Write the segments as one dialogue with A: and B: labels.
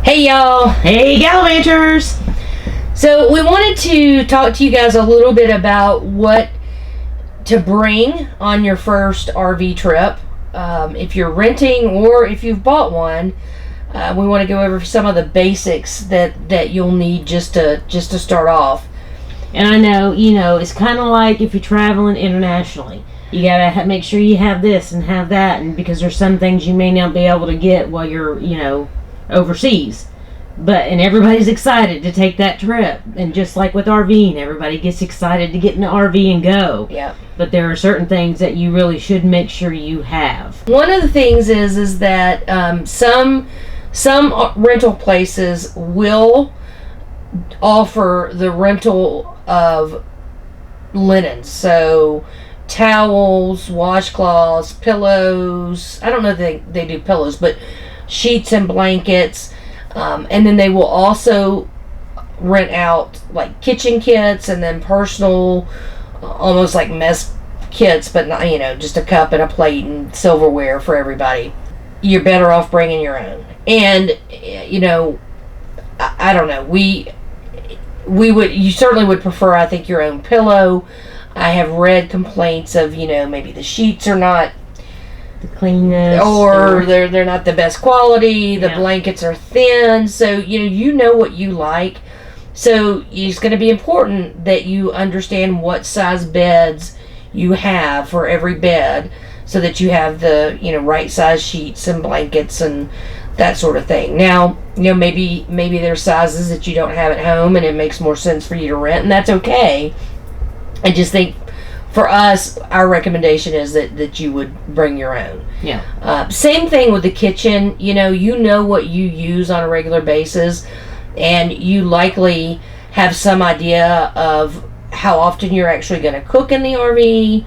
A: Hey y'all!
B: Hey Gallivanters!
A: So we wanted to talk to you guys a little bit about what to bring on your first RV trip. If you're renting or if you've bought one, we want to go over some of the basics that you'll need just to start off.
B: And I know, it's kind of like if you're traveling internationally. You gotta make sure you have this and have that, and because there's some things you may not be able to get while you're, overseas. And everybody's excited to take that trip. And just like with RVing, everybody gets excited to get in the RV and go.
A: Yeah.
B: But there are certain things that you really should make sure you have.
A: One of the things is that some rental places will offer the rental of linens. So towels, washcloths, pillows. I don't know if they do pillows, but sheets and blankets. And then they will also rent out like kitchen kits and then personal, almost like mess kits, but not, just a cup and a plate and silverware for everybody. You're better off bringing your own. And, I don't know. You certainly would prefer, I think, your own pillow. I have read complaints of, maybe the sheets are not
B: the cleanness,
A: or they're not the best quality. The blankets are thin, so you know what you like. So it's going to be important that you understand what size beds you have for every bed, so that you have the right size sheets and blankets and that sort of thing. Now maybe there's sizes that you don't have at home, and it makes more sense for you to rent, and that's okay. I just think, for us, our recommendation is that you would bring your own.
B: Yeah.
A: Same thing with the kitchen. You know what you use on a regular basis, and you likely have some idea of how often you're actually going to cook in the RV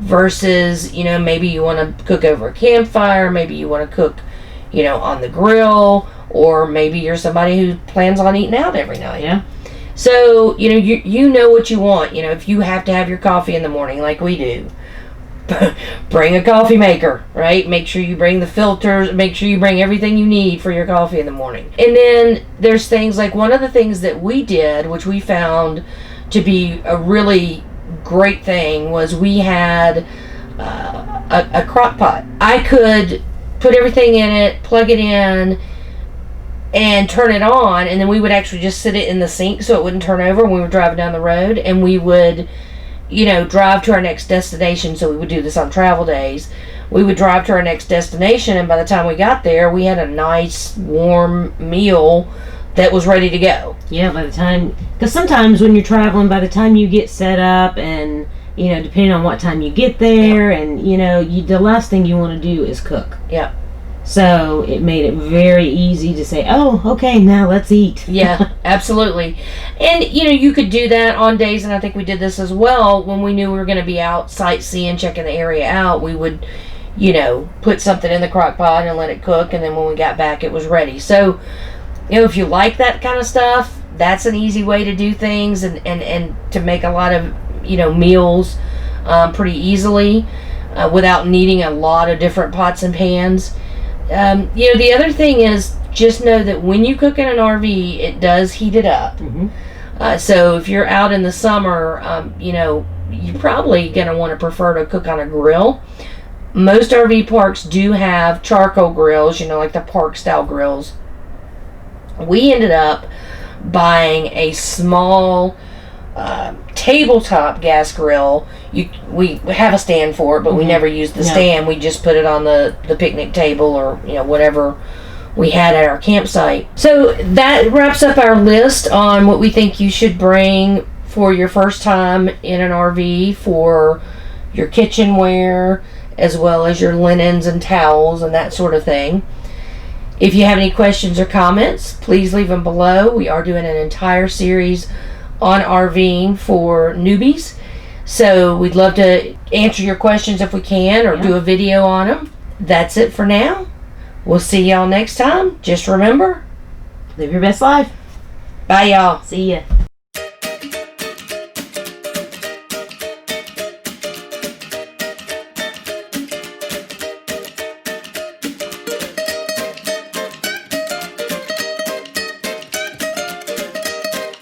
A: versus, maybe you want to cook over a campfire, maybe you want to cook, on the grill, or maybe you're somebody who plans on eating out every night.
B: Yeah.
A: So, you know what you want. If you have to have your coffee in the morning like we do, bring a coffee maker, right? Make sure you bring the filters, make sure you bring everything you need for your coffee in the morning. And then there's things like, one of the things that we did, which we found to be a really great thing, was we had a crock pot. I could put everything in it, plug it in, and turn it on, and then we would actually just sit it in the sink so it wouldn't turn over when we were driving down the road, and we would drive to our next destination. So we would do this on travel days. We would drive to our next destination, and by the time we got there, we had a nice warm meal that was ready to go.
B: Yeah, by the time, because sometimes when you're traveling, by the time you get set up, and depending on what time you get there, and the last thing you want to do is cook.
A: Yeah.
B: So it made it very easy to say, oh, okay, now let's eat.
A: Yeah, absolutely. And, you could do that on days, and I think we did this as well, when we knew we were going to be out sightseeing, checking the area out. We would, put something in the crock pot and let it cook, and then when we got back, it was ready. So, if you like that kind of stuff, that's an easy way to do things and to make a lot of, meals pretty easily without needing a lot of different pots and pans. The other thing is, just know that when you cook in an RV, it does heat it up.
B: Mm-hmm.
A: So if you're out in the summer, you're probably going to want to prefer to cook on a grill. Most RV parks do have charcoal grills, like the park style grills. We ended up buying a small tabletop gas grill. We have a stand for it, but we never used the stand. We just put it on the picnic table, or whatever we had at our campsite. So that wraps up our list on what we think you should bring for your first time in an RV, for your kitchenware, as well as your linens and towels and that sort of thing. If you have any questions or comments, please leave them below. We are doing an entire series on RVing for newbies, so we'd love to answer your questions if we can, or do a video on them. That's it for now. We'll see y'all next time. Just remember,
B: live your best life.
A: Bye y'all.
B: See ya.